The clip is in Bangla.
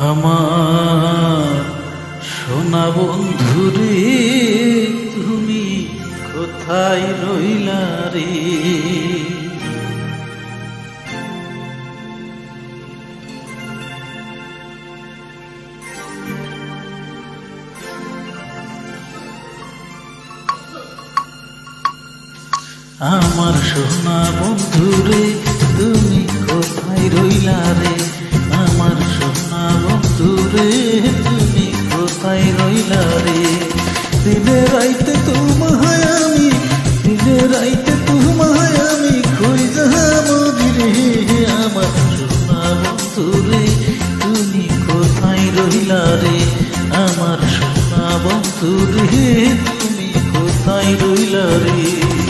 আমার সোনা বন্ধুরে তুমি কোথায় রইলা রে? আমার সোনা বন্ধুরে তুমি কোথায় রইলা রে? আমার সোনা বন্ধুরে তুমি কোথায় রইলা রে? দিনে রাইতে তোমায় আমি, দিনে রাইতে তোমায় আমি খুঁজা মরি রে। আমার সোনা বন্ধুরে তুমি কোথায় রইলা রে? আমার সোনা বন্ধুরে তুমি কোথায় রইলা রে?